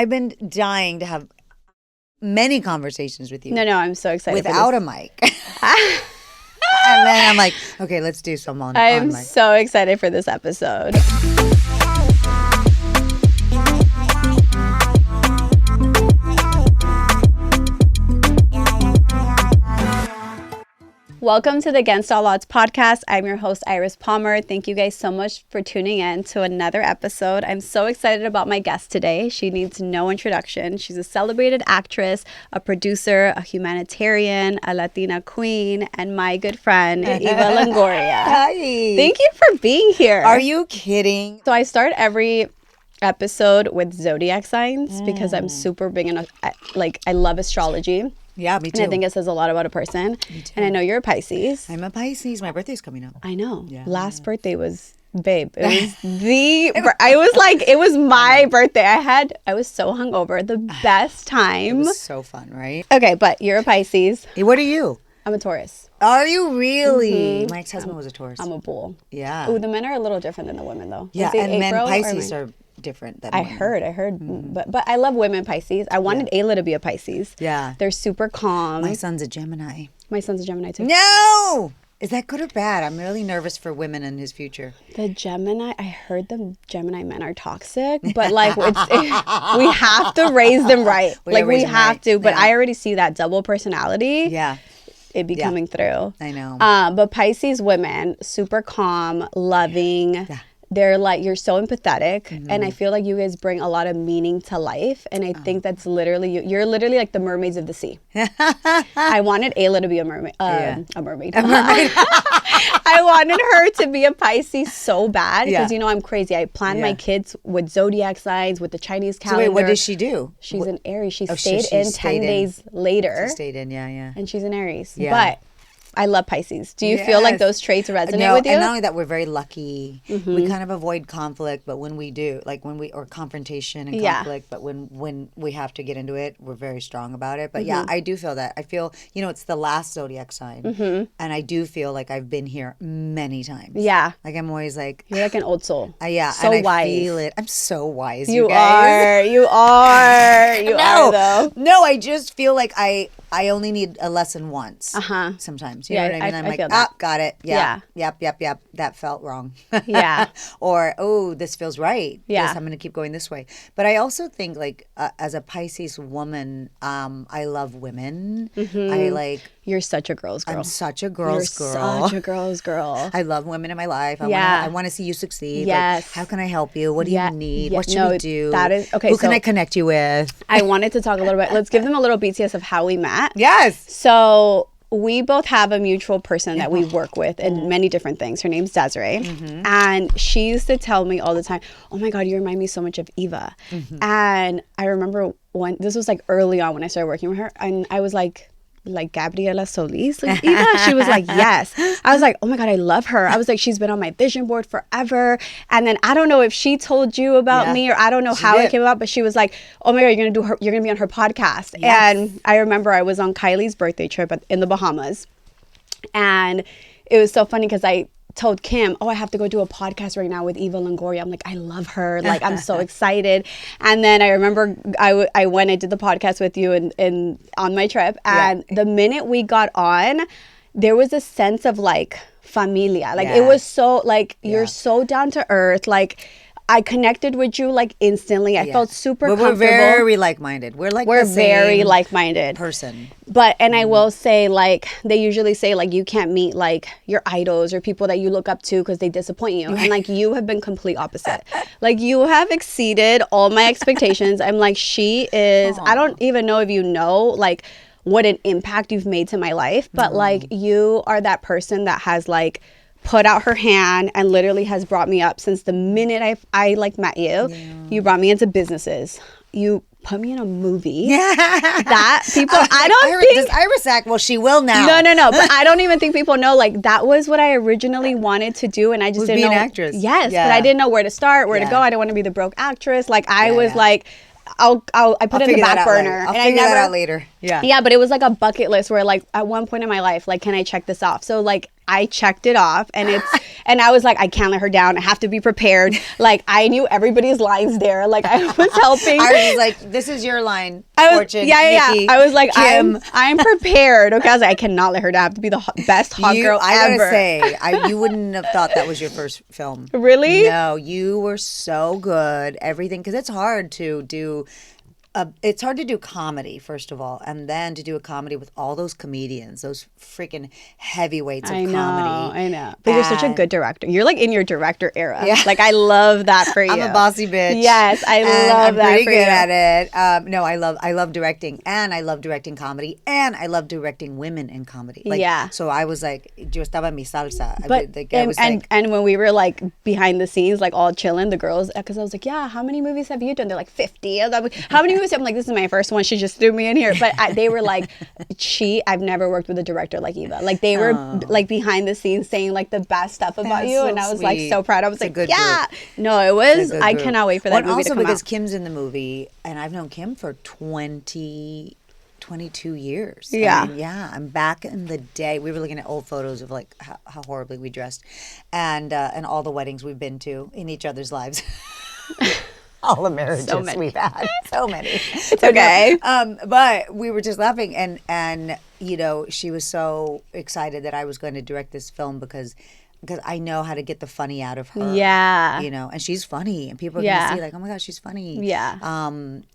I've been dying to have many conversations with you. No, I'm so excited. Without a mic. And then I'm like, okay, let's do some on mic. I'm so excited for this episode. Welcome to the Against All Odds podcast. I'm your host, Yris Palmer. Thank you guys so much for tuning in to another episode. I'm so excited about my guest today. She needs no introduction. She's a celebrated actress, a producer, a humanitarian, a Latina queen, and my good friend, Eva Longoria. Hi. Thank you for being here. Are you kidding? So I start every episode with zodiac signs because I'm super big in, I love astrology. Yeah, me too. And I think it says a lot about a person. Me too. And I know you're a Pisces. I'm a Pisces. My birthday's coming up. I know. Yeah. Last birthday was, babe, it was my birthday. I was so hungover. The best time. It was so fun, right? Okay, but you're a Pisces. Hey, what are you? I'm a Taurus. Are you really? My ex-husband was a Taurus. I'm a bull. Yeah. Oh, the men are a little different than the women, though. Yeah, Was it and men April or Pisces May? are different than I women. heard. But I love women Pisces. I wanted Ayla to be a Pisces. Yeah. They're super calm. My son's a Gemini. My son's a Gemini, too. No! Is that good or bad? I'm really nervous for women in his future. The Gemini, I heard the Gemini men are toxic, but like we have to raise them right. We have to. But I already see that double personality. Yeah. It be coming through. I know. But Pisces women, super calm, loving. Yeah. They're like, you're so empathetic. And I feel like you guys bring a lot of meaning to life. And I think that's literally, you're literally like the mermaids of the sea. I wanted Ayla to be a mermaid. A mermaid. I wanted her to be a Pisces so bad because, I'm crazy. I planned my kids with zodiac signs, with the Chinese calendar. So wait, what does she do? She's an Aries. She stayed in 10 days later. She stayed in, yeah. And she's an Aries. Yeah. But I love Pisces. Do you feel like those traits resonate with you? And not only that, we're very lucky. We kind of avoid conflict, but when we do, or confrontation and conflict, but when we have to get into it, we're very strong about it. But I do feel that. I feel, it's the last zodiac sign. And I do feel like I've been here many times. Yeah. Like I'm always like. You're like an old soul. Yeah. So and wise. I feel it. I'm so wise, You guys. You are though. No, I just feel like I only need a lesson once. Sometimes. You know what I mean? I'm like, got it. Yeah. Yep. That felt wrong. Yeah. Or, oh, this feels right. Yeah. Yes, I'm going to keep going this way. But I also think as a Pisces woman, I love women. You're such a girl's girl. I'm such a girl's girl. Such a girl's girl. I love women in my life. I want to see you succeed. Yes. Like, how can I help you? What do you need? Yeah. What should we do? That is okay. Who can I connect you with? I wanted to talk a little bit. Let's give them a little BTS of how we met. Yes. So we both have a mutual person that we work with in many different things. Her name's Desiree. And she used to tell me all the time, oh my God, you remind me so much of Eva. And I remember this was like early on when I started working with her. And I was like Gabrielle Solis, like Eva? She was like, yes. I was like, oh my God, I love her. I was like, she's been on my vision board forever. And then I don't know if she told you about me or I don't know how it came about, but she was like, oh my God, you're gonna be on her podcast. Yes. And I remember I was on Kylie's birthday trip in the Bahamas. And it was so funny because I told Kim, I have to go do a podcast right now with Eva Longoria. I'm like, I love her. Like, I'm so excited. And then I remember I went and did the podcast with you and on my trip. And the minute we got on, there was a sense of like familia. Like it was so like, you're so down to earth. Like I connected with you like instantly. I felt super comfortable. We're very like-minded. We're very like-minded person. But and I will say, like, they usually say like you can't meet like your idols or people that you look up to because they disappoint you. And like you have been complete opposite. Like you have exceeded all my expectations. I'm like, she is. I don't even know if you know like what an impact you've made to my life, but like you are that person that has like put out her hand and literally has brought me up since the minute I like met you. Yeah. You brought me into businesses. You put me in a movie. That people, I don't think. Does Iris act? Well, she will now. No. But I don't even think people know. Like that was what I originally wanted to do, and I just didn't know. Be an actress. Yes, but I didn't know where to start, where to go. I didn't want to be the broke actress. Like I was like. I put it in the back burner. I'll figure that out later. Yeah, but it was like a bucket list where like at one point in my life, like, can I check this off? So like I checked it off and And I was like, I can't let her down. I have to be prepared. Like, I knew everybody's lines there. Like, I was helping. I was like, this is your line, Fortune, Nikki, I was like, Kim. I'm prepared. Okay, I was like, I cannot let her down. I have to be the best hot girl ever. I gotta say, you wouldn't have thought that was your first film. Really? No, you were so good. Everything, because it's hard to do. It's hard to do comedy, first of all, and then to do a comedy with all those comedians, those freaking heavyweights of comedy. I know. But you're such a good director. You're like in your director era. Yeah. Like, I love that for you. I'm a bossy bitch. Yes, I love that for you. I'm pretty good at it. No, I love directing, and I love directing comedy, and I love directing women in comedy. Like, yeah. So I was like, yo estaba en mi salsa. But, and when we were like behind the scenes, like all chilling, the girls, because I was like, yeah, how many movies have you done? They're like 50. I'm like, how many movies? I'm like, this is my first one. She just threw me in here. But they were like, I've never worked with a director like Eva. Like, they were like behind the scenes saying like the best stuff about you. So and I was like so proud. I was like, yeah. Group. No, it was, I cannot wait for that movie to come out. Also because Kim's in the movie, and I've known Kim for 22 years. Yeah. I'm back in the day. We were looking at old photos of like how horribly we dressed and all the weddings we've been to in each other's lives. All the marriages we've had. So many. It's okay. But we were just laughing and you know, she was so excited that I was going to direct this film because I know how to get the funny out of her. Yeah. You know, and she's funny and people are going to see like, oh my gosh, she's funny. Yeah.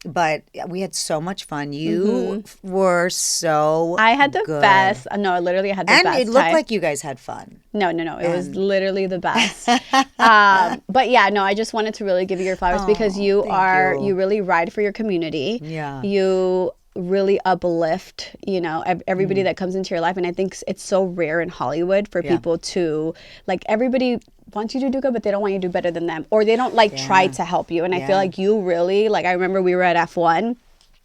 But we had so much fun. You were so I had the best. No, literally I had the best And it looked like you guys had fun. No. It was literally the best. But yeah, no, I just wanted to really give you your flowers because you really ride for your community. Yeah. You really uplift, you know, everybody that comes into your life. And I think it's so rare in Hollywood for people to, like, everybody wants you to do good, but they don't want you to do better than them. Or they don't, like, try to help you. And I feel like you really, like, I remember we were at F1.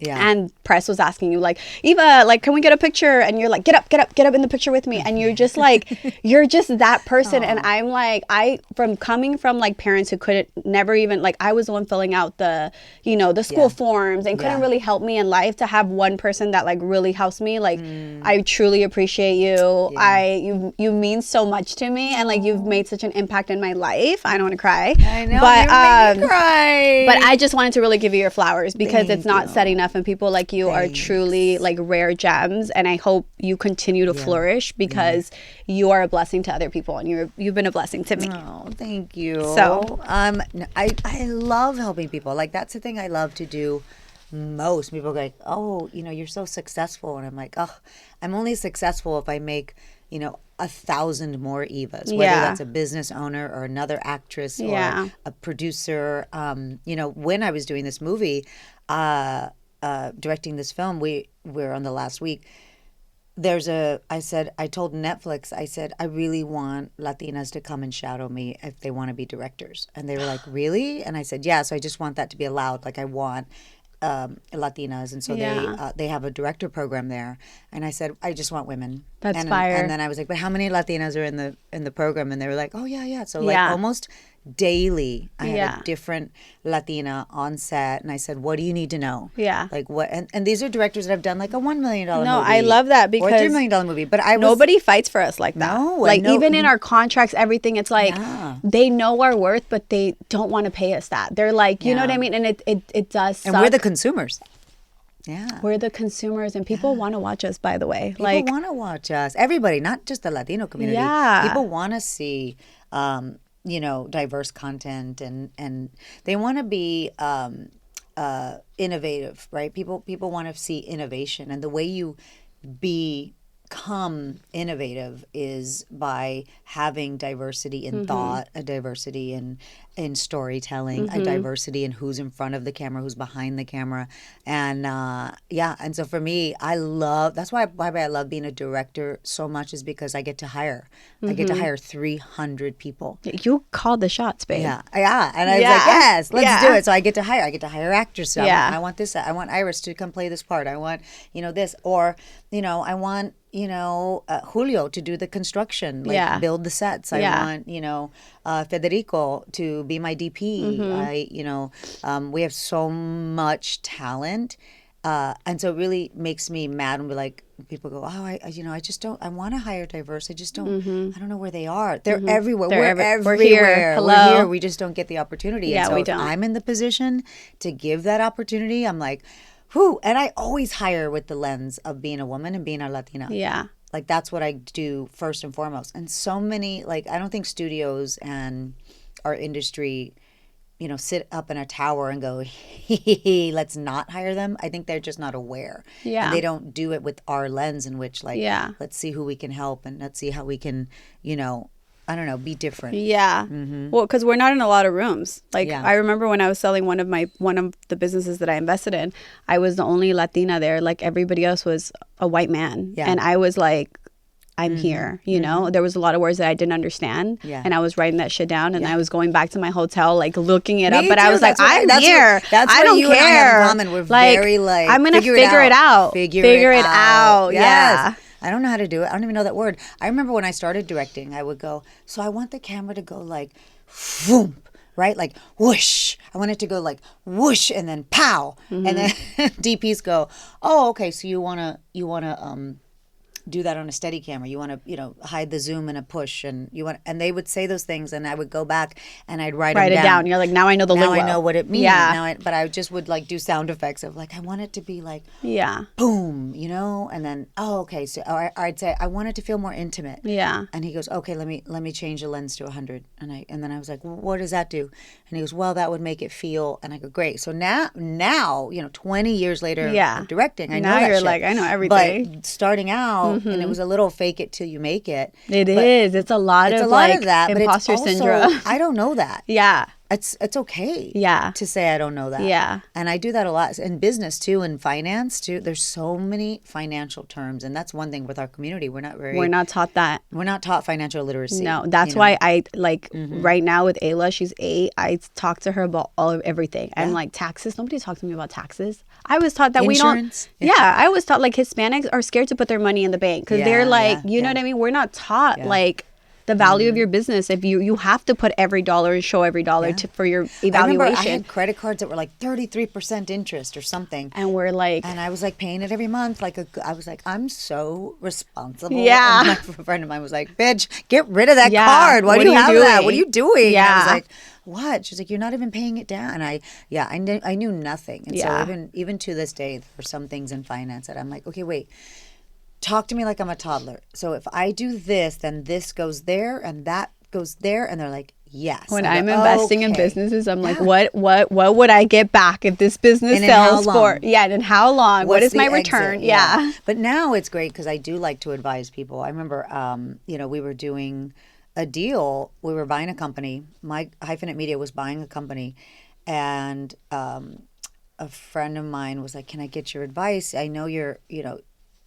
Yeah. And press was asking you like, Eva, like, can we get a picture? And you're like, get up in the picture with me. And you're just like, you're just that person. And I'm like, coming from like parents who never even, like, I was the one filling out the, you know, the school forms and couldn't really help me in life. To have one person that like really helps me, like, I truly appreciate you. Yeah. You mean so much to me, and like you've made such an impact in my life. I don't want to cry. I know, but you make me cry. But I just wanted to really give you your flowers because it's not said enough. And people like you are truly like rare gems, and I hope you continue to flourish because you are a blessing to other people, and you've been a blessing to me. Oh, thank you. So I love helping people. Like, that's the thing I love to do most. People go like, oh, you know, you're so successful, and I'm like, oh, I'm only successful if I make, you know, 1,000 more Evas, whether that's a business owner or another actress or a producer. You know, when I was doing this movie, directing this film, we're on the last week. I told Netflix, I said, I really want Latinas to come and shadow me if they want to be directors. And they were like, really? And I said, yeah, so I just want that to be allowed. Like, I want Latinas. And so they have a director program there. And I said, I just want women. That's fire. And then I was like, but how many Latinas are in the program? And they were like, oh, yeah. So like almost daily I had a different Latina on set, and I said, what do you need to know? Like, what? And these are directors that have done like a $1 million movie. No, I love that because or $3 million movie. But nobody fights for us like that. No, like even in our contracts, everything, it's like they know our worth, but they don't want to pay us that. They're like, you know what I mean? And it does suck. And we're the consumers. Yeah. We're the consumers, and people want to watch us, by the way. People want to watch us. Everybody, not just the Latino community. Yeah. People want to see you know, diverse content, and they want to be innovative, right? People want to see innovation, and the way you become innovative is by having diversity in thought, a diversity in storytelling, a diversity in who's in front of the camera, who's behind the camera. And and so for me, that's why I love being a director so much, is because I get to hire. I get to hire 300 people. You called the shots, babe. Yeah. And I was like, yes, let's do it. So I get to hire actors. So I want this. I want Iris to come play this part. I want, you know, this. Or, you know, I want, you know, Julio to do the construction, like build the sets. I want, you know, Federico to be my DP. We have so much talent, And so it really makes me mad when people go, oh, I just don't, I want to hire diverse. I just don't, I don't know where they are. They're everywhere. We're everywhere. We're here. Hello. We're here. We just don't get the opportunity. Yeah, and so we if don't. I'm in the position to give that opportunity, I'm like, whew. And I always hire with the lens of being a woman and being a Latina. Yeah. Like, that's what I do first and foremost. And so many, like, I don't think studios and our industry, sit up in a tower and go, let's not hire them. I think they're just not aware. Yeah. And they don't do it with our lens in which, like, yeah. let's see who we can help and let's see how we can, I don't know, be different. Yeah. Mm-hmm. Well, because we're not in a lot of rooms. Like, Yeah. I remember when I was selling one of the businesses that I invested in, I was the only Latina there. Like, everybody else was a white man. Yeah. And I was like, I'm here, There was a lot of words that I didn't understand. Yeah. And I was writing that shit down, and I was going back to my hotel, like, looking it up. Me But too. I was like, I'm here. That's I don't you care. And I have in common. We're very, like, I'm going to figure it out. Figure it out. Yes. Yeah. I don't know how to do it. I don't even know that word. I remember when I started directing, I would go, so I want the camera to go like, boom, right? Like, whoosh. I want it to go like, whoosh, and then pow. And then DPs go, oh, okay, so you want to do that on a steady camera. You want to, hide the zoom in a push, and they would say those things, and I would go back and I'd write it down. You're like, now I know the lingo. Now I know what it means. Yeah. But I just would like do sound effects of like, I want it to be like, yeah, boom, and then, oh, okay. So I'd say, I want it to feel more intimate. Yeah. And he goes, okay, let me change the lens to 100. And then I was like, well, what does that do? And he goes, well, that would make it feel. And I go, great. So now, 20 years later of directing, I know that you're shit. like, I know everything. But starting out, and it was a little fake it till you make it. It's a lot of that, imposter syndrome. I don't know that. Yeah. It's okay. Yeah. To say I don't know that. Yeah. And I do that a lot in business too, in finance too. There's so many financial terms, and that's one thing with our community. We're not taught that. We're not taught financial literacy. No, that's why I right now with Ayla, she's 8. I talk to her about everything. Yeah. And like taxes. Nobody talks to me about taxes. I was taught that Insurance. we don't. Yeah, I was taught like Hispanics are scared to put their money in the bank because they're like, you know what I mean. We're not taught like the value of your business. If you have to put every dollar and show every dollar for your evaluation. I remember I had credit cards that were like 33% interest or something, and we're like, and I was like paying it every month. I was like, I'm so responsible. Yeah. And a friend of mine was like, bitch, get rid of that card. Why do you have that? What are you doing? Yeah. And I was like, what? She's like, you're not even paying it down. And I knew nothing. And so even to this day, there are some things in finance that I'm like, okay, wait. Talk to me like I'm a toddler. So if I do this, then this goes there and that goes there. And they're like, yes. When I'm investing in businesses, I'm like, what would I get back if this business sells for? Yeah. And how long? What is my return? Yeah. But now it's great because I do like to advise people. I remember, we were doing a deal. We were buying a company. My Hyphenate Media was buying a company. And a friend of mine was like, can I get your advice? I know you're,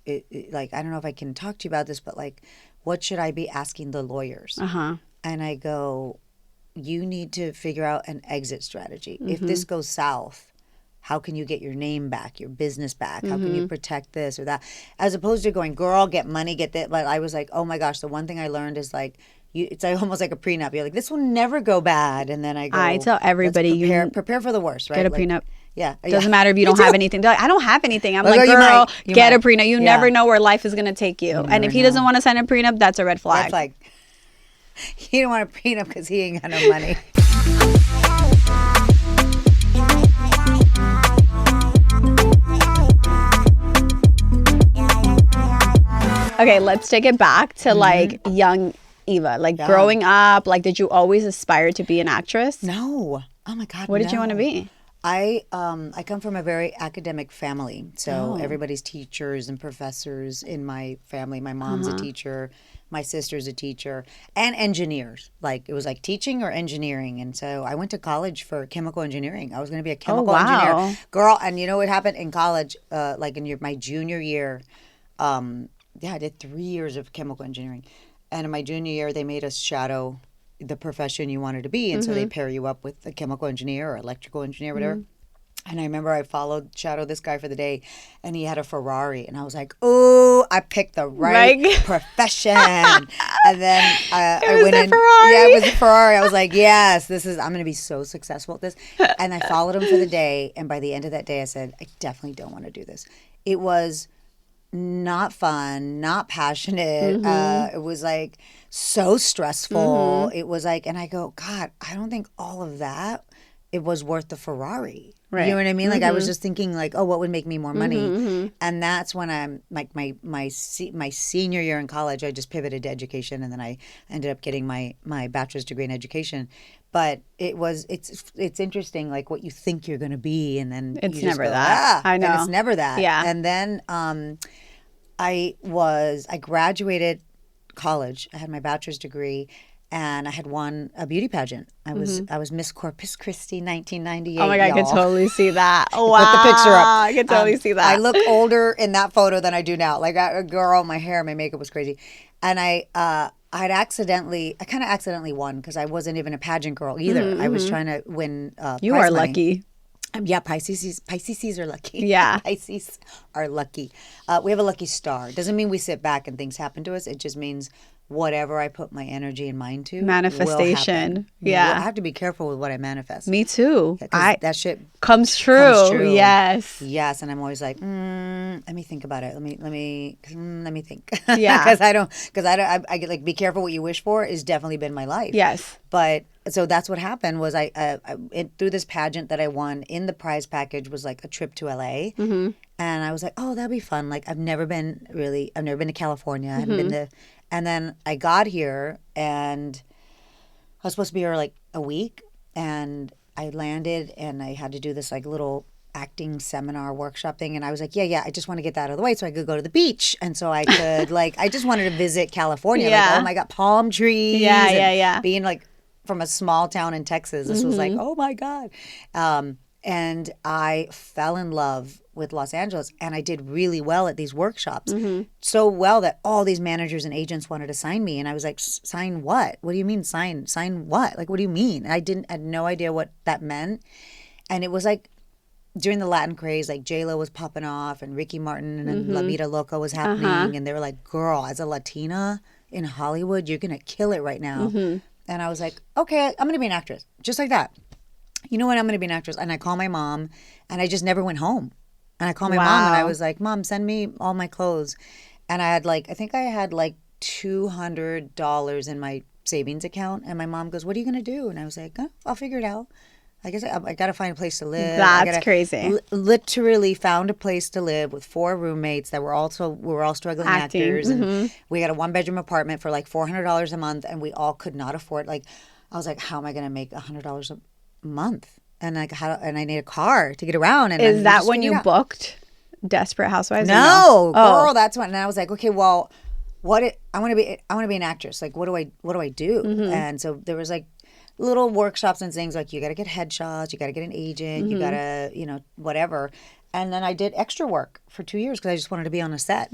I don't know if I can talk to you about this, but like, what should I be asking the lawyers? Uh-huh. And I go, you need to figure out an exit strategy. If this goes south, how can you get your name back, your business back? How can you protect this or that? As opposed to going, girl, get money, get that. Like, I was like, oh my gosh, the one thing I learned is like, it's like almost like a prenup. You're like, this will never go bad. And then I tell everybody, prepare for the worst, right? Get a prenup. Yeah. Doesn't matter if you don't have anything. They're like, I don't have anything. I'm like, girl, get a prenup. You never know where life is going to take you. And if he doesn't want to sign a prenup, that's a red flag. Red flag. He don't want a prenup because he ain't got no money. Okay, let's take it back to like young Eva. Like growing up, like did you always aspire to be an actress? No. Oh my God. What did you want to be? I come from a very academic family. So everybody's teachers and professors in my family. My mom's a teacher. My sister's a teacher. And engineers. Like, it was like teaching or engineering. And so I went to college for chemical engineering. I was going to be a chemical engineer. Girl, and you know what happened in college? Like in my junior year, I did 3 years of chemical engineering. And in my junior year, they made us shadow the profession you wanted to be. And so they pair you up with a chemical engineer or electrical engineer, whatever. And I remember I shadowed this guy for the day, and he had a Ferrari, and I was like, "Oh, I picked the right profession." And then I went in. Ferrari. Yeah, it was a Ferrari. I was like, "Yes, I'm going to be so successful at this." And I followed him for the day, and by the end of that day, I said, "I definitely don't want to do this." It was not fun, not passionate. It was like so stressful. It was like, and I go, God, I don't think all of that it was worth the Ferrari. Right. You know what I mean? Like I was just thinking like, oh, what would make me more money? And that's when I'm like my senior year in college, I just pivoted to education, and then I ended up getting my bachelor's degree in education. But it's interesting, like what you think you're going to be, and then it's you just never go, that. I know. And it's never that. Yeah. And then I graduated college. I had my bachelor's degree. And I had won a beauty pageant. I was Miss Corpus Christi 1998. Oh my God, I could totally see that. Wow. Put the picture up. I could totally see that. I look older in that photo than I do now. Like a girl, my hair, my makeup was crazy. And I kind of accidentally won because I wasn't even a pageant girl either. I was trying to win You are money. Lucky. Yeah, Pisces are lucky. Yeah. Pisces are lucky. We have a lucky star. It doesn't mean we sit back and things happen to us. It just means whatever I put my energy and mind to, manifestation. Yeah. I have to be careful with what I manifest. Me too. That shit comes true. Yes. Yes, and I'm always like, let me think about it. Let me think. Yeah. Because I get like, be careful what you wish for has definitely been my life. Yes. But so that's what happened was I through this pageant that I won, in the prize package was like a trip to LA. And I was like, oh, that'd be fun. Like I've never been to California. I haven't been to. And then I got here, and I was supposed to be here like a week, and I landed, and I had to do this like little acting seminar workshop thing, and I was like, I just want to get that out of the way so I could go to the beach, and so I could like, I just wanted to visit California. Yeah. Like, oh my God, palm trees. Yeah. Being like from a small town in Texas, this was like, oh my God. And I fell in love with Los Angeles, and I did really well at these workshops. So well that all these managers and agents wanted to sign me, and I was like, sign what? What do you mean sign what? Like, what do you mean? I had no idea what that meant. And it was like during the Latin craze, like J-Lo was popping off, and Ricky Martin and La Vida Loca was happening, and they were like, girl, as a Latina in Hollywood, you're gonna kill it right now. And I was like, okay, I'm gonna be an actress, just like that. You know what? I'm going to be an actress. And I call my mom, and I just never went home. And I called my mom, and I was like, Mom, send me all my clothes. And I had like, I think I had like $200 in my savings account. And my mom goes, what are you going to do? And I was like, I'll figure it out. I guess I got to find a place to live. That's crazy. Literally found a place to live with 4 roommates that were all struggling actors. And we got a 1-bedroom apartment for like $400 a month, and we all could not afford, like, I was like, how am I going to make $100 a month? And like, and I need a car to get around. And is that when you booked Desperate Housewives? No, girl, that's when. And I was like, okay, well, I want to be an actress. Like, what do I do? And so there was like little workshops and things like, you got to get headshots, you got to get an agent, you got to, whatever. And then I did extra work for 2 years because I just wanted to be on a set.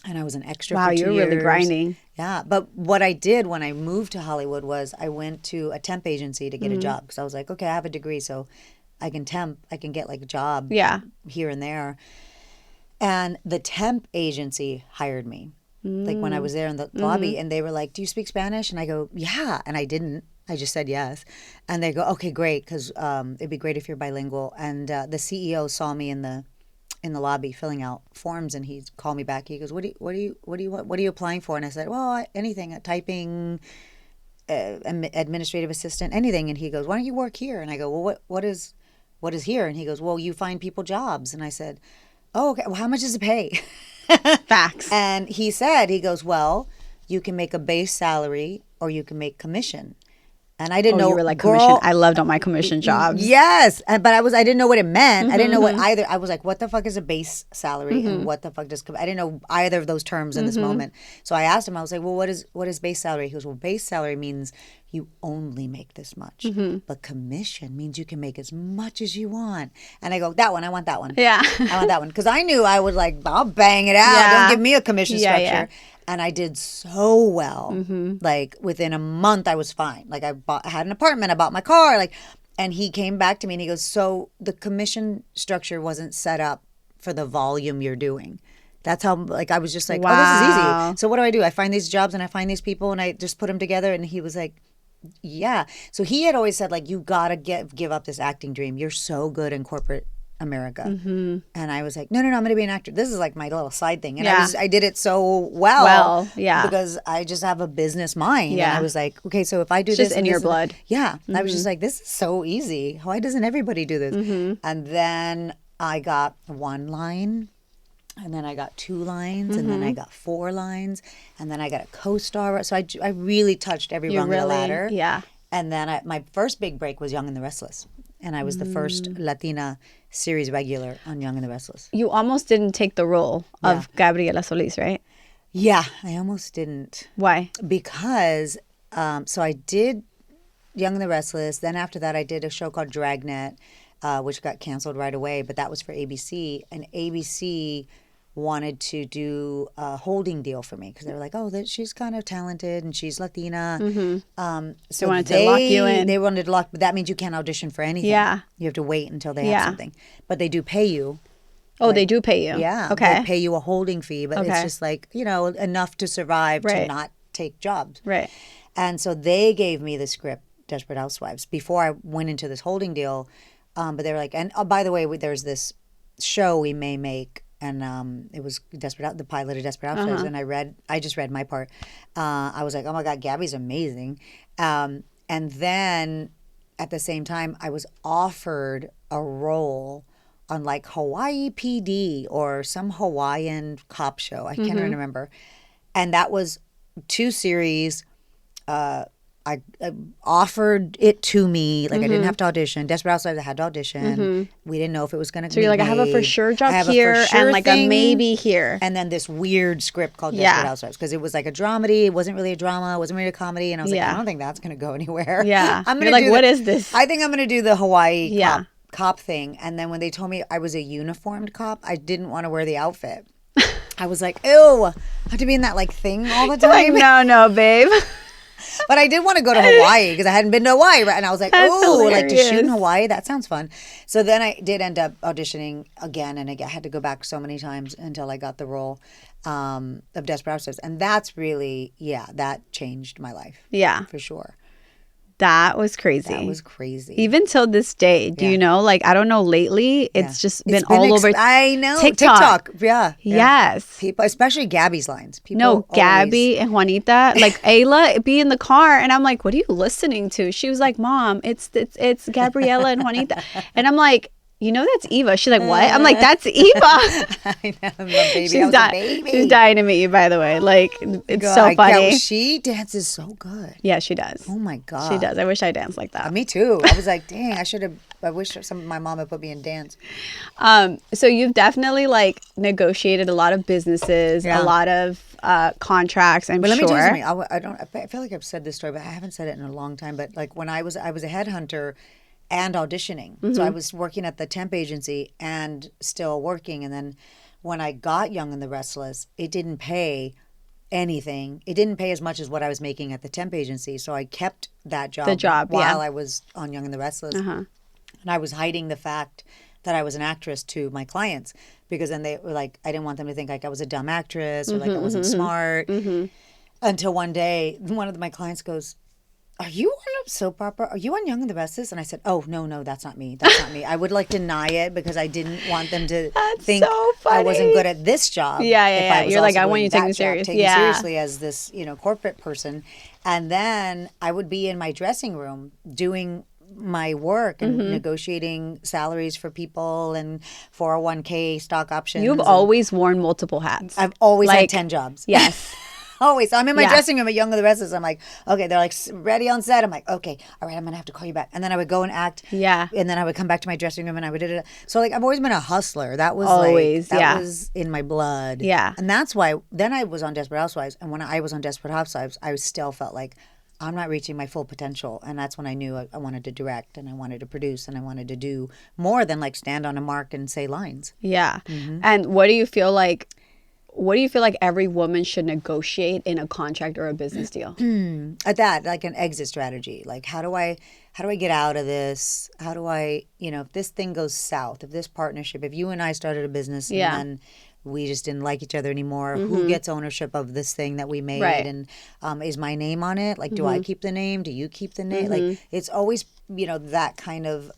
And I was an extra for 2 years. Wow, you're really grinding. Yeah. But what I did when I moved to Hollywood was I went to a temp agency to get a job. Because I was like, okay, I have a degree, so I can temp. I can get like a job here and there. And the temp agency hired me. Like when I was there in the lobby. And they were like, do you speak Spanish? And I go, yeah. And I didn't. I just said yes. And they go, okay, great. Because it'd be great if you're bilingual. And the CEO saw me in the lobby filling out forms, and he called me back. He goes, what are you applying for? And I said, well, anything, typing, administrative assistant, anything. And he goes, why don't you work here? And I go, well, what is here? And he goes, well, you find people jobs. And I said, oh, okay. Well, how much does it pay? Facts. And he goes, well, you can make a base salary or you can make commission. And I didn't know. You were like, commission. I loved all my commission jobs. Yes. But I didn't know what it meant. I didn't know what either. I was like, what the fuck is a base salary? And what the fuck I didn't know either of those terms in this moment. So I asked him, I was like, well, what is base salary? He goes, well, base salary means you only make this much. But commission means you can make as much as you want. And I go, that one, I want that one. Yeah. I want that one. Because I knew I was like, I'll bang it out. Yeah. Don't give me a commission structure. Yeah. And I did so well. Like within a month, I was fine. Like I had an apartment, I bought my car. Like, And he came back to me and he goes, so the commission structure wasn't set up for the volume you're doing. That's how, like, I was just like, oh, this is easy. So what do? I find these jobs and I find these people and I just put them together. And he was like, yeah. So he had always said, like, you got to give up this acting dream. You're so good in corporate America. And I was like, no, I'm going to be an actor. This is like my little side thing. And I did it so well. Because I just have a business mind. And I was like, okay, so if I do this. Just in your blood. Yeah. I was just like, this is so easy. Why doesn't everybody do this? And then I got 1 line. And then I got 2 lines, and then I got 4 lines, and then I got a co-star. So I really touched every rung of the ladder. Yeah. And then my first big break was Young and the Restless. And I was the first Latina series regular on Young and the Restless. You almost didn't take the role of Gabrielle Solis, right? Yeah, I almost didn't. Why? Because, so I did Young and the Restless. Then after that, I did a show called Dragnet, which got canceled right away. But that was for ABC. And ABC wanted to do a holding deal for me because they were like, oh, she's kind of talented and she's Latina. So they wanted to lock you in. They wanted to lock, but that means you can't audition for anything. Yeah. You have to wait until they have something. But they do pay you. Oh, like, they do pay you? Yeah. Okay. They pay you a holding fee, but it's just like, enough to survive to not take jobs. Right. And so they gave me the script, Desperate Housewives, before I went into this holding deal. But they were like, and by the way, there's this show we may make. And it was the pilot of Desperate Housewives. And I just read my part. I was like, oh my God, Gabby's amazing. And then at the same time, I was offered a role on like Hawaii PD or some Hawaiian cop show. I can't even remember. And that was 2 series. I offered it to me. Like I didn't have to audition. Desperate Housewives, I had to audition. We didn't know if it was going to be So you're like, I have a for sure job here and like a maybe here. And then this weird script called Desperate Housewives because it was like a dramedy. It wasn't really a drama. It wasn't really a comedy. And I was like, I don't think that's going to go anywhere. Yeah. You're like, what is this? I think I'm going to do the Hawaii cop thing. And then when they told me I was a uniformed cop, I didn't want to wear the outfit. I was like, ew, I have to be in that like thing all the time. Like, no, babe. But I did want to go to Hawaii because I hadn't been to Hawaii. And I was like, oh, like to shoot in Hawaii? That sounds fun. So then I did end up auditioning again. And I had to go back so many times until I got the role of Desperate Housewives. And that's really, that changed my life. Yeah. For sure. That was crazy. That was crazy. Even till this day, do you know? Like, I don't know, lately, it's just been all over I know. TikTok. Yeah. Yes. People, especially Gabby's lines. People Gabby and Juanita, like Ayla, be in the car. And I'm like, what are you listening to? She was like, Mom, it's Gabriella and Juanita. And I'm like, you know that's Eva. She's like, what? I'm like, that's Eva. I know, baby. She's dying to meet you, by the way. Like, it's so funny. She dances so good. Yeah, she does. Oh my God. She does. I wish I danced like that. Me too. I was like, dang, I wish my mom had put me in dance. So you've definitely like negotiated a lot of businesses, a lot of contracts, I'm sure. But let me tell you something. I feel like I've said this story, but I haven't said it in a long time. But like when I was a headhunter and auditioning. So I was working at the temp agency and still working. And then when I got Young and the Restless, it didn't pay anything. It didn't pay as much as what I was making at the temp agency. So I kept that job, while I was on Young and the Restless. And I was hiding the fact that I was an actress to my clients because then they were like, I didn't want them to think like I was a dumb actress or like I wasn't smart. Until one day, one of my clients goes, are you on a soap opera? Are you on Young and the Restless? And I said, oh, no, that's not me. That's not me. I would like deny it because I didn't want them to think I wasn't good at this job. Yeah. You're like, I want you to take me seriously. Take me seriously as this, corporate person. And then I would be in my dressing room doing my work and negotiating salaries for people and 401k stock options. You've always worn multiple hats. I've always had 10 jobs. Yes. Always. So I'm in my dressing room at Young and the Restless. I'm like, okay, they're like ready on set. I'm like, okay, all right, I'm going to have to call you back. And then I would go and act. Yeah. And then I would come back to my dressing room and I would do it. So like I've always been a hustler. That was that was in my blood. Yeah. And that's why then I was on Desperate Housewives. And when I was on Desperate Housewives, I still felt like I'm not reaching my full potential. And that's when I knew I wanted to direct and I wanted to produce and I wanted to do more than like stand on a mark and say lines. Yeah. And what do you feel like what do you feel like every woman should negotiate in a contract or a business deal? At that, like an exit strategy. Like, how do I get out of this? How do I, if this thing goes south, if this partnership, if you and I started a business and then we just didn't like each other anymore, who gets ownership of this thing that we made? Right. And is my name on it? Like, do I keep the name? Do you keep the name? Like, it's always, that kind of,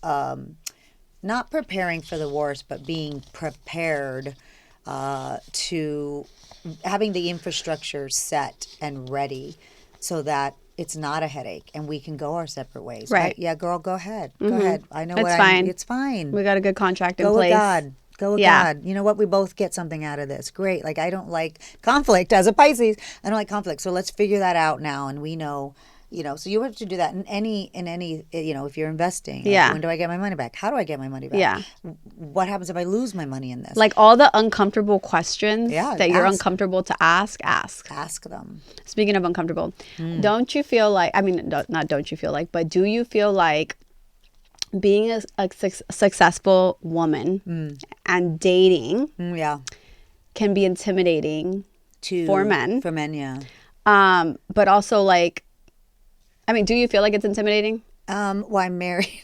not preparing for the worst, but being prepared to having the infrastructure set and ready so that it's not a headache and we can go our separate ways. Right. Yeah, girl, go ahead. Go ahead. I know It's fine. It's fine. We got a good contract in Go place. with God. Go with God. You know what? We both get something out of this. Great. Like, I don't like conflict as a Pisces. I don't like conflict. So let's figure that out now. And we know, so you have to do that in any, if you're investing. Like, when do I get my money back? How do I get my money back? Yeah. What happens if I lose my money in this? Like all the uncomfortable questions that you're ask. uncomfortable to ask. Ask them. Speaking of uncomfortable, don't you feel like, not don't you feel like, but do you feel like being a successful woman and dating can be intimidating for men? For men, yeah. But also like, do you feel like it's intimidating? Well, I'm married.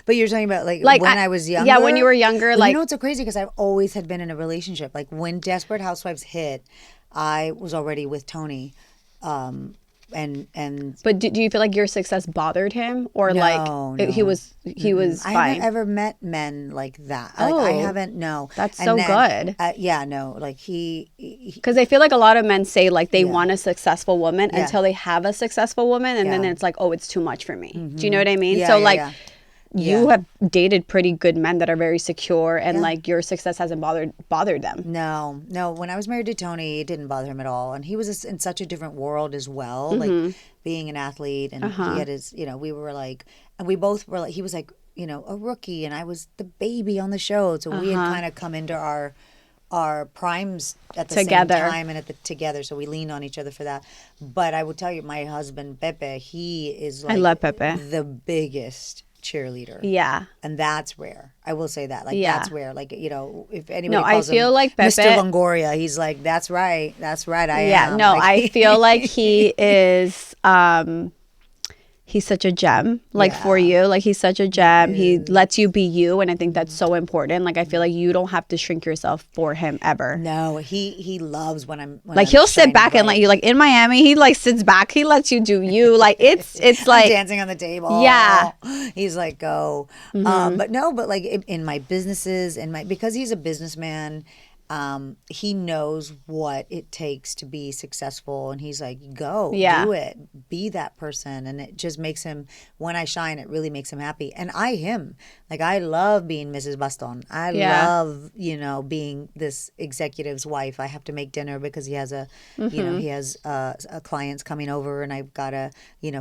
But you're talking about like when I was younger? Yeah, when you were younger. Well, like, it's so crazy because I've always had been in a relationship. Like when Desperate Housewives hit, I was already with Tony. But do you feel like your success bothered him, or no. he was fine? I haven't ever met men like that. Like, I haven't. No, that's so good. Yeah, no, like he because I feel like a lot of men say like they want a successful woman until they have a successful woman, and then it's like, oh, it's too much for me. Do you know what I mean? You have dated pretty good men that are very secure, and like your success hasn't bothered them. No. When I was married to Tony, it didn't bother him at all, and he was in such a different world as well. Like being an athlete, and he had his, we were like, and we both were like, he was like, a rookie, and I was the baby on the show, so we had kind of come into our primes at the same time and together, so we leaned on each other for that. But I will tell you, my husband Pepe, he is like, I love Pepe, the biggest cheerleader. Yeah. And that's rare. I will say that. Like, that's rare. Like, if anybody calls I feel him like Pepe, Mr. Longoria, he's like, that's right. That's right. I am. Yeah, no, I feel like he is, he's such a gem, for you. Like, he's such a gem. He lets you be you, and I think that's so important. Like, I feel like you don't have to shrink yourself for him ever. No, he loves when he'll sit back and let you, like, in Miami, he, like, sits back. He lets you do you. Like, it's like... dancing on the table. Yeah. He's like, go. But like, in my businesses, because he's a businessman... he knows what it takes to be successful, and he's like, go, do it, be that person. And it just makes him, when I shine, it really makes him happy. And him, like, I love being Mrs. Baston. I love, being this executive's wife. I have to make dinner because he has he has clients coming over, and I've got to,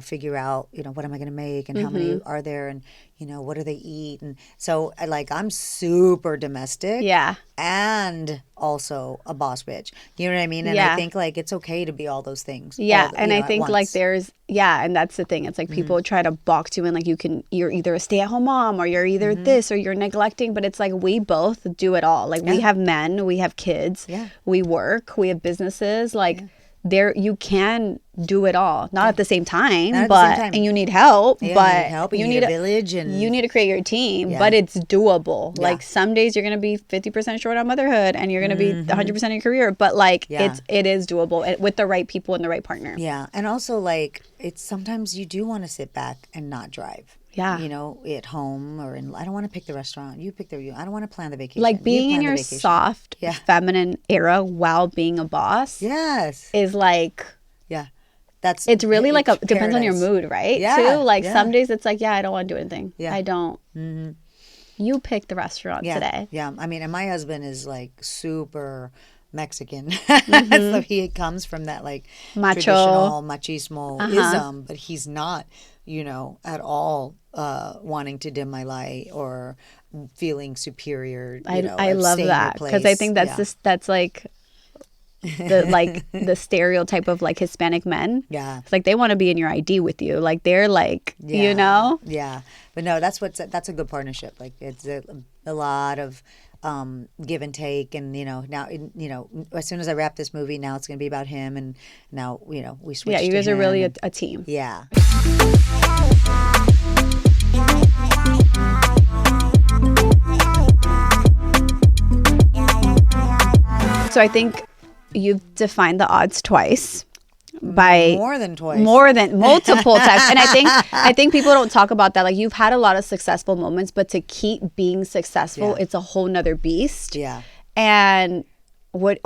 figure out, what am I going to make, and how many are there, and what do they eat? And so I'm super domestic. Yeah. And also a boss bitch. You know what I mean? And I think like it's okay to be all those things. Yeah. And I think like there's, and that's the thing. It's like people try to box you in, like you're either a stay-at-home mom, or you're either this, or you're neglecting, but it's like we both do it all. Like we have men, we have kids, we work, we have businesses, like there you can do it all, not at the same time, and you need help, but you need a village, and you need to create your team, but it's doable. Like some days you're going to be 50% short on motherhood, and you're going to be 100% in your career, but like it is doable with the right people and the right partner. Yeah. And also like it's sometimes you do want to sit back and not drive. Yeah. At home or I don't want to pick the restaurant. You pick I don't want to plan the vacation. Like being in your soft, feminine era while being a boss. Yes. Is like. Yeah. It's really like it depends on your mood, right? Yeah. Too. Like some days it's like, I don't want to do anything. Yeah. I don't. You pick the restaurant today. Yeah. I mean, and my husband is like super Mexican. So he comes from that like macho, traditional machismo-ism, but he's not, at all wanting to dim my light or feeling superior. I love that because I think that's that's like the stereotype of like Hispanic men. Yeah, it's like they want to be in your ID with you. Like they're like Yeah, but no, that's a good partnership. Like it's a lot of give and take, and now as soon as I wrap this movie, now it's going to be about him, and now we switch. Yeah, you guys are really a team. Yeah. So I think you've defined the odds twice. By more than multiple times. And I think people don't talk about that. Like, you've had a lot of successful moments, but to keep being successful, it's a whole nother beast. Yeah. And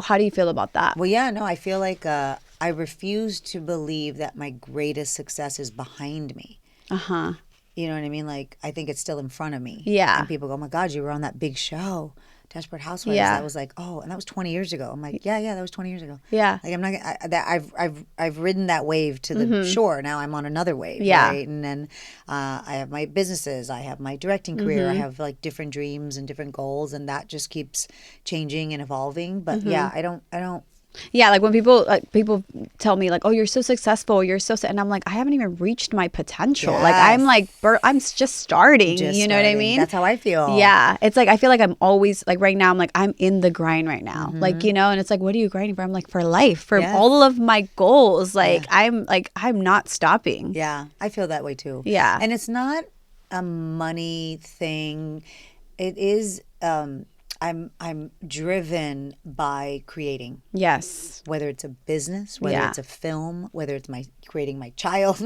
how do you feel about that? Well, yeah, no, I feel like I refuse to believe that my greatest success is behind me. Uh-huh. You know what I mean? Like, I think it's still in front of me. Yeah. And people go, oh my God, you were on that big show, Desperate Housewives. Yeah. That was like, oh, and that was 20 years ago. I'm like, yeah, that was 20 years ago. Yeah. Like, I'm not. I've ridden that wave to the shore. Now I'm on another wave. Yeah. Right? And then I have my businesses. I have my directing career. I have like different dreams and different goals, and that just keeps changing and evolving. But yeah, I don't. Yeah, like when people tell me like, "Oh, you're so successful, and I'm like, I haven't even reached my potential. Yes. Like I'm just starting. You know what I mean? That's how I feel. Yeah, it's like I feel like I'm always like right now. I'm like I'm in the grind right now. Like and it's like, what are you grinding for? I'm like for life, for all of my goals. Like I'm not stopping. Yeah, I feel that way too. Yeah, and it's not a money thing. It is. I'm driven by creating. Yes. Whether it's a business, whether it's a film, whether it's creating my child,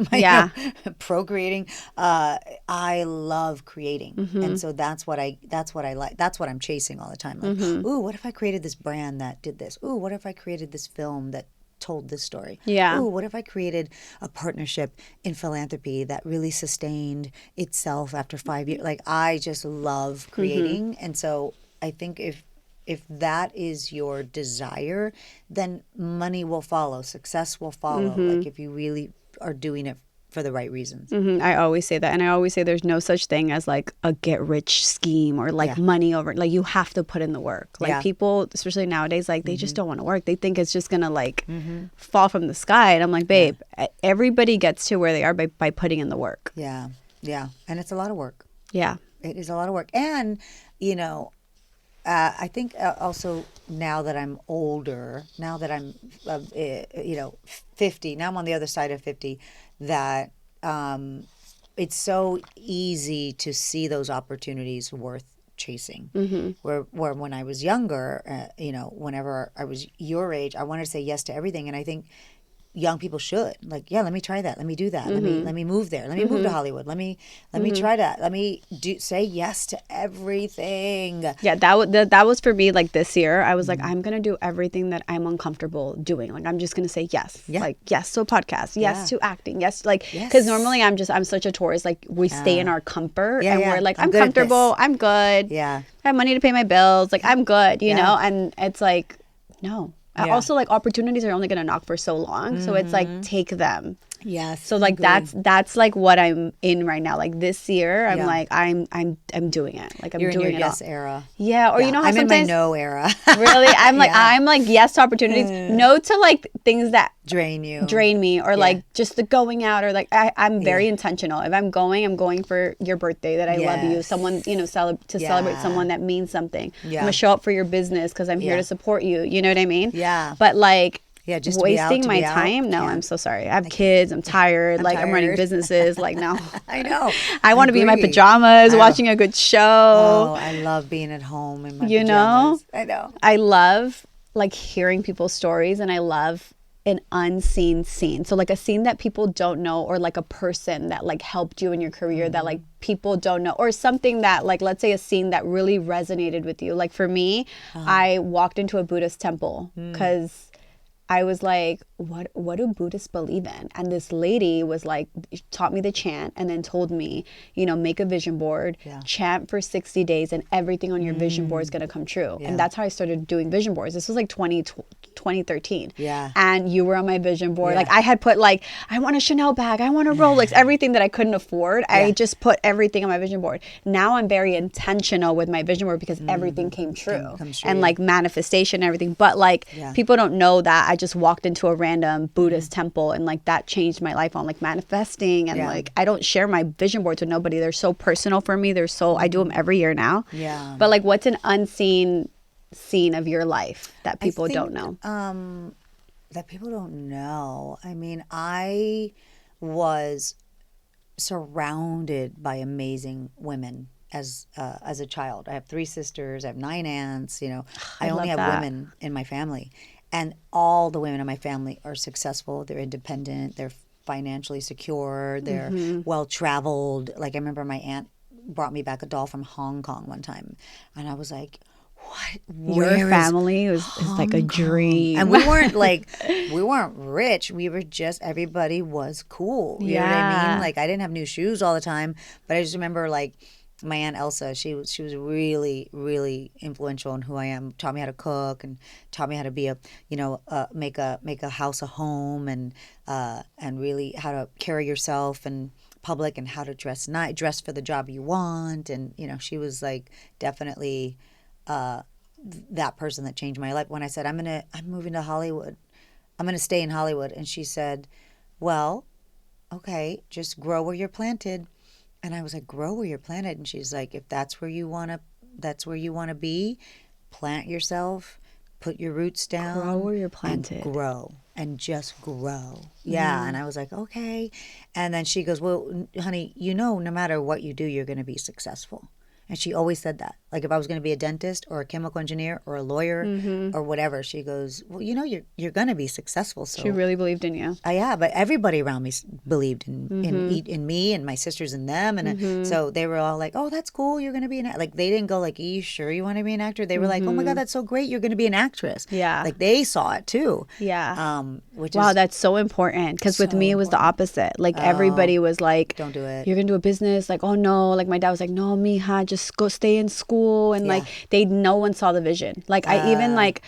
procreating. I love creating, and so that's what I like. That's what I'm chasing all the time. Like, ooh, what if I created this brand that did this? Ooh, what if I created this film that told this story? Yeah. Ooh, what if I created a partnership in philanthropy that really sustained itself after 5 years? Like, I just love creating, and so I think if that is your desire, then money will follow, success will follow. Like, if you really are doing it for the right reasons. I always say that, and I always say there's no such thing as like a get rich scheme or like money over. Like, you have to put in the work. Like, people, especially nowadays, like they just don't want to work. They think it's just gonna like fall from the sky. And I'm like, babe, everybody gets to where they are by putting in the work. Yeah, and it's a lot of work. Yeah, it is a lot of work, and I think also now that I'm older, now that I'm 50, now I'm on the other side of 50, that it's so easy to see those opportunities worth chasing. Where when I was younger, whenever I was your age, I wanted to say yes to everything, and I think young people should, like, let me try that, let me do that, let me move there, let me move to Hollywood, let me try that, let me say yes to everything. Yeah, that was for me. Like, this year I was like, I'm gonna do everything that I'm uncomfortable doing. Like, I'm just gonna say yes. Like, yes to a podcast, yes to acting, yes, like, because normally I'm such a tourist. Like, we stay in our comfort, and we're like, I'm comfortable, I'm good, I have money to pay my bills, like, I'm good, you know. And it's like, no. Also, like, opportunities are only going to knock for so long. So it's like, take them. Yes. So like that's like what I'm in right now. Like, this year, I'm like I'm doing it. Like, You're doing in your it yes all. era. Yeah. Or you know how I'm in sometimes my no era. Really, I'm like yes to opportunities, no to like things that drain me, or like just the going out, or like I'm very intentional. If I'm going for your birthday, that I love you, someone celebrate someone that means something. I'm gonna show up for your business because I'm here to support you. You know what I mean? Yeah. But like. Yeah, just wasting my time. No, I'm so sorry. I have kids. I'm tired. I'm running businesses. Like, no. I know. I want to be in my pajamas, watching a good show. Oh, I love being at home in my pajamas. I know. I love like hearing people's stories, and I love an unseen scene. So like a scene that people don't know, or like a person that like helped you in your career that like people don't know, or something that like, let's say a scene that really resonated with you. Like, for me, I walked into a Buddhist temple because I was like, what do Buddhists believe in? And this lady was like, taught me the chant, and then told me, make a vision board, chant for 60 days, and everything on your vision board is going to come true. And that's how I started doing vision boards. This was like 2013. Yeah. And you were on my vision board. Like, I had put like, I want a Chanel bag, I want a Rolex, everything that I couldn't afford. I just put everything on my vision board. Now I'm very intentional with my vision board because everything came true. And like manifestation and everything. But like, people don't know that I just walked into a random random Buddhist temple, and like that changed my life on like manifesting, and like I don't share my vision boards with nobody. They're so personal for me. I do them every year now. Yeah. But like, what's an unseen scene of your life that people don't know? That people don't know. I mean, I was surrounded by amazing women as a child. I have 3 sisters. I have 9 aunts. You know, I only have women in my family, and all the women in my family are successful. They're independent. They're financially secure. They're well traveled. Like I remember my aunt brought me back a doll from Hong Kong one time, and I was like, what? Your family is like a dream. And we weren't rich. We were just, everybody was cool. You know what I mean? Like I didn't have new shoes all the time, but I just remember like my Aunt Elsa, she was really, really influential in who I am. Taught me how to cook and taught me how to be make a house a home, and really how to carry yourself in public, and how to dress for the job you want. And you know, she was like definitely that person that changed my life. When I said I'm moving to Hollywood, I'm gonna stay in Hollywood, and she said, well, okay, just grow where you're planted. And I was like, grow where you're planted? And she's like, if that's where you wanna be, plant yourself, put your roots down, grow where you're planted, and grow, and just grow. Yeah. And I was like, okay. And then she goes, well, honey, no matter what you do, you're gonna be successful. And she always said that. Like if I was going to be a dentist or a chemical engineer or a lawyer or whatever, she goes, well, you're going to be successful. So she really believed in you. Yeah, but everybody around me believed in me and my sisters and them. And so they were all like, oh, that's cool. You're going to be an actor. Like they didn't go like, are you sure you want to be an actor? They were like, oh my God, that's so great. You're going to be an actress. Yeah. Like they saw it too. Yeah. That's so important. Because with me, it was the opposite. Like everybody was like, don't do it. You're going to do a business. Like, oh no. Like my dad was like, no, mija, just go stay in school. And like no one saw the vision. Like I even like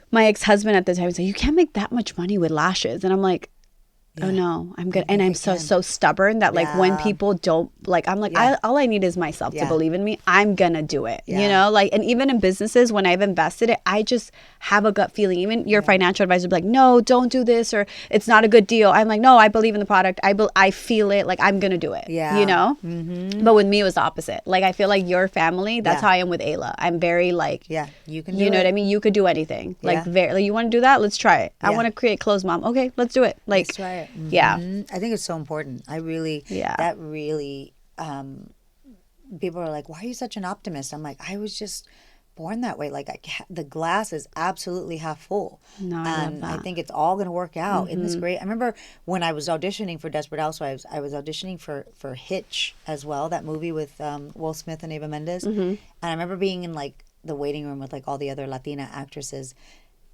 my ex-husband at the time was like, you can't make that much money with lashes. And I'm like, oh no, I'm good. And I'm so stubborn that like when people don't, like I'm like, all I need is myself to believe in me. I'm gonna do it, you know? Like, and even in businesses, when I've invested it, I just have a gut feeling. Even your financial advisor would be like, no, don't do this, or it's not a good deal. I'm like, no, I believe in the product. I feel it. Like I'm gonna do it, you know? But with me, it was the opposite. Like, I feel like your family, that's how I am with Ayla. I'm very like, you can do you know what I mean? You could do anything. Like, you want to do that? Let's try it. I want to create clothes, mom. Okay, let's do it. Like, let's try it. Yeah. I think it's so important. That really, people are like, why are you such an optimist? I'm like, I was just born that way. Like the glass is absolutely half full. No, I love that. I think it's all going to work out. Isn't this great? I remember when I was auditioning for Desperate Housewives, I was auditioning for Hitch as well, that movie with Will Smith and Eva Mendes. And I remember being in like the waiting room with like all the other Latina actresses,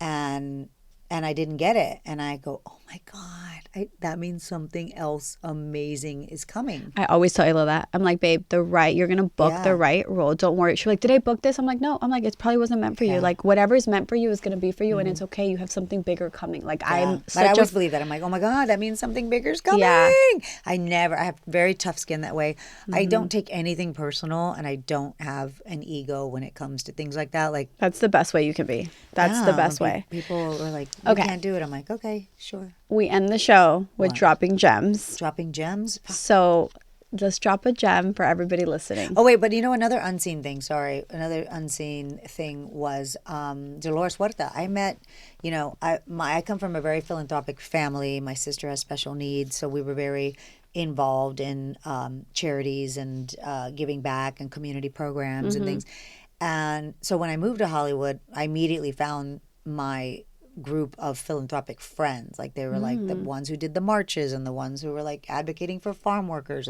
and I didn't get it. And I go, oh my God, that means something else amazing is coming. I always tell Ayla that. I'm like, babe, you're going to book the right role. Don't worry. She's like, did I book this? I'm like, no. I'm like, it probably wasn't meant for you. Like, whatever is meant for you is going to be for you. And it's okay. You have something bigger coming. Like, But I always believe that. I'm like, oh my God, that means something bigger is coming. Yeah. I have very tough skin that way. I don't take anything personal, and I don't have an ego when it comes to things like that. Like, that's the best way you can be. That's the best way. People are like, you can't do it. I'm like, okay, sure. We end the show with dropping gems. Dropping gems? So just drop a gem for everybody listening. Oh, wait, but another unseen thing, was Dolores Huerta. I met, I come from a very philanthropic family. My sister has special needs, so we were very involved in charities and giving back and community programs and things. And so when I moved to Hollywood, I immediately found my group of philanthropic friends. Like they were like the ones who did the marches, and the ones who were like advocating for farm workers,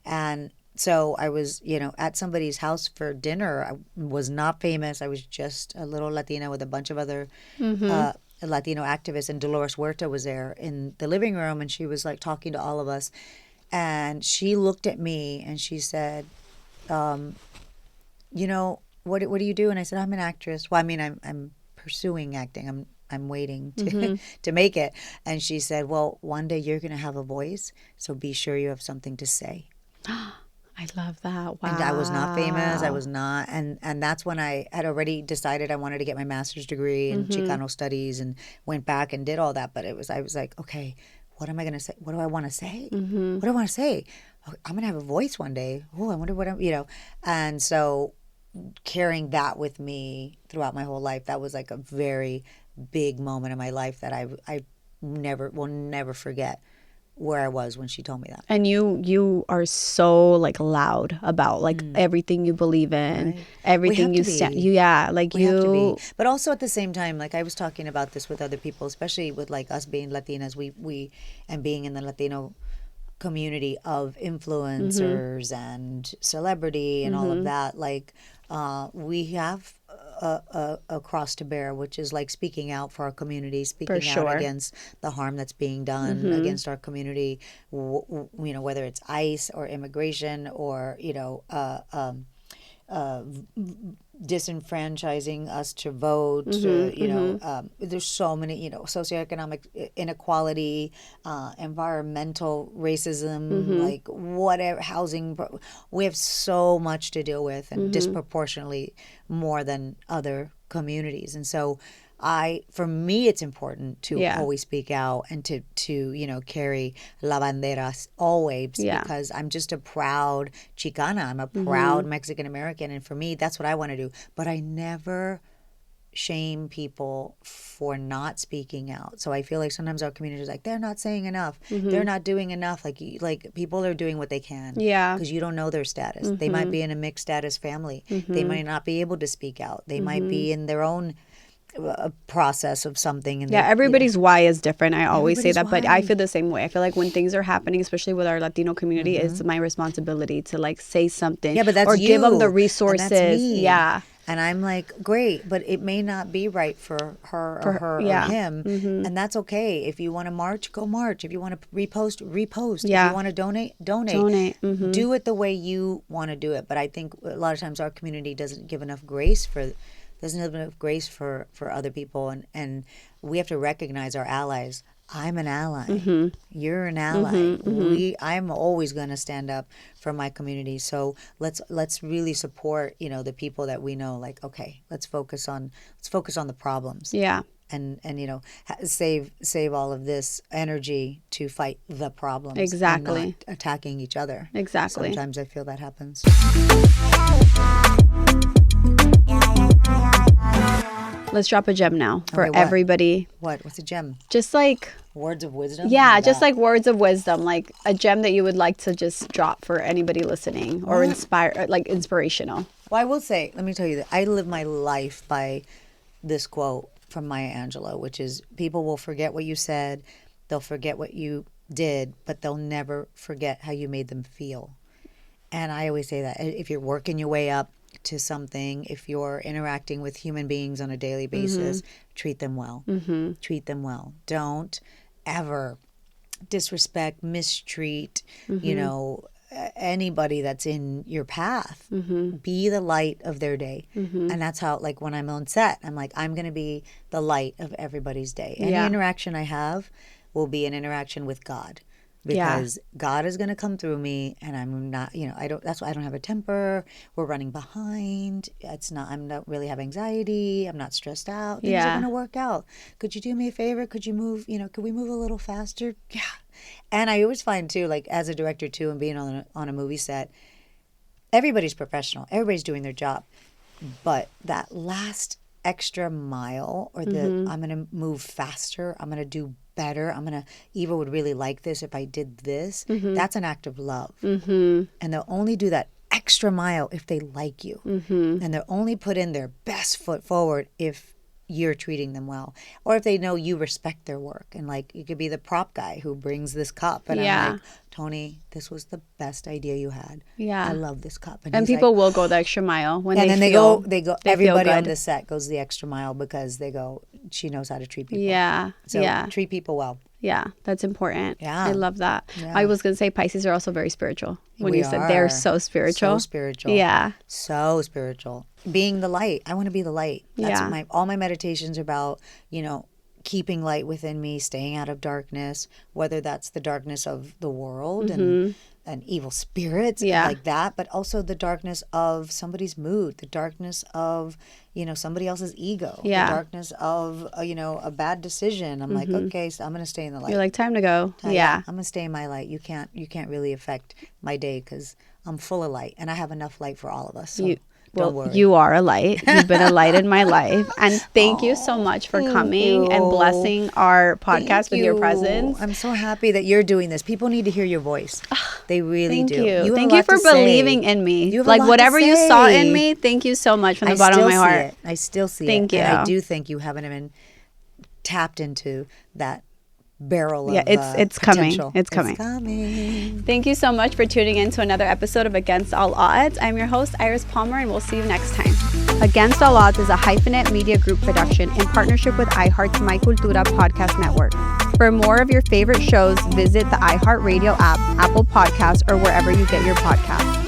and so I was at somebody's house for dinner. I was not famous. I was just a little Latina with a bunch of other Latino activists, and Dolores Huerta was there in the living room, and she was like talking to all of us, and she looked at me and she said, what do you do? And I said, I'm an actress. Well, I mean, I'm pursuing acting. I'm waiting to make it. And she said, well, one day you're going to have a voice, so be sure you have something to say. I love that. Wow. And I was not famous. I was not. And that's when I had already decided I wanted to get my master's degree in Chicano studies and went back and did all that. But I was like, okay, what am I going to say? What do I want to say? What do I want to say? Oh, I'm going to have a voice one day. Oh, I wonder what I'm, And so carrying that with me throughout my whole life, that was like a very big moment in my life that I will never forget where I was when she told me that. And you are so like loud about like everything you believe in, everything you stand. We have to be. But also at the same time, like I was talking about this with other people, especially with like us being Latinas, we and being in the Latino community of influencers and celebrity and all of that. Like we have a cross to bear, which is like speaking out for our community, speaking out against the harm that's being done against our community, whether it's ICE or immigration or, disenfranchising us to vote, there's so many, socioeconomic inequality, environmental racism, like whatever, housing. We have so much to deal with and disproportionately more than other communities. And so for me, it's important to always speak out and to carry la banderas always because I'm just a proud Chicana. I'm a proud Mexican American. And for me, that's what I want to do. But I never shame people for not speaking out. So I feel like sometimes our community is like, they're not saying enough. They're not doing enough. Like people are doing what they can. Yeah. Because you don't know their status. They might be in a mixed status family. They might not be able to speak out. They might be in their own process of something. And everybody's why is different. I always say that, but I feel the same way. I feel like when things are happening, especially with our Latino community, it's my responsibility to like say something but that's or give them the resources. And that's me. Yeah. And I'm like, great, but it may not be right for her or him. And that's okay. If you want to march, go march. If you want to repost. If you want to donate. Do it the way you want to do it. But I think a lot of times our community doesn't give enough grace for other people, and we have to recognize our allies. I'm an ally. You're an ally. I'm always going to stand up for my community. So let's really support the people that we know. Like, okay, let's focus on the problems. Yeah. And save all of this energy to fight the problems. Exactly. And not attacking each other. Exactly. Sometimes I feel that happens. Let's drop a gem now for everybody. What's a gem? Just like words of wisdom? Yeah, just like words of wisdom, like a gem that you would like to just drop for anybody listening or inspirational. Well, I will say, let me tell you that I live my life by this quote from Maya Angelou, which is, people will forget what you said, they'll forget what you did, but they'll never forget how you made them feel. And I always say that if you're working your way up to something, if you're interacting with human beings on a daily basis, treat them well. Treat them well. Don't ever disrespect, mistreat, anybody that's in your path. Be the light of their day. And that's how, like, when I'm on set, I'm like, I'm going to be the light of everybody's day. Any interaction I have will be an interaction with God. Because God is going to come through me, and I'm not, that's why I don't have a temper. We're running behind. I'm not really have anxiety. I'm not stressed out. Things are going to work out. Could you do me a favor? Could you move, could we move a little faster? Yeah. And I always find too, like as a director too, and being on a movie set, everybody's professional. Everybody's doing their job. But that last extra mile or I'm going to move faster. I'm going to do better. Eva would really like this if I did this. That's an act of love. And they'll only do that extra mile if they like you. And they'll only put in their best foot forward if you're treating them well. Or if they know you respect their work. And like, you could be the prop guy who brings this cup. And I'm like, Tony, this was the best idea you had. Yeah. I love this cup. And people will go the extra mile when they go, everybody on the set goes the extra mile because they go, she knows how to treat people. Yeah. So treat people well. Yeah, that's important. Yeah. I love that. Yeah. I was going to say Pisces are also very spiritual. When you said they're so spiritual. So spiritual. Yeah. So spiritual. Being the light. I want to be the light. That's all my meditations are about, keeping light within me, staying out of darkness, whether that's the darkness of the world and an evil spirit like that, but also the darkness of somebody's mood, the darkness of, you know, somebody else's ego, the darkness of, you know, a bad decision. I'm like, okay, so I'm going to stay in the light. You're like, time to go. I'm going to stay in my light. You can't really affect my day because I'm full of light and I have enough light for all of us. So don't worry. You are a light. You've been a light in my life. And thank you so much for coming and blessing our podcast with your presence. I'm so happy that you're doing this. People need to hear your voice. They really do. Thank you for believing in me. Like whatever you saw in me, thank you so much from the bottom of my heart. I still see it. Thank you. And I do think you haven't even tapped into that barrel of it's potential. It's coming. Thank you so much for tuning in to another episode of Against All Odds. I'm your host, Yris Palmer, and we'll see you next time. Against All Odds is a Hyphenate Media Group production in partnership with iHeart's My Cultura Podcast Network. For more of your favorite shows, visit the iHeartRadio app, Apple Podcasts, or wherever you get your podcasts.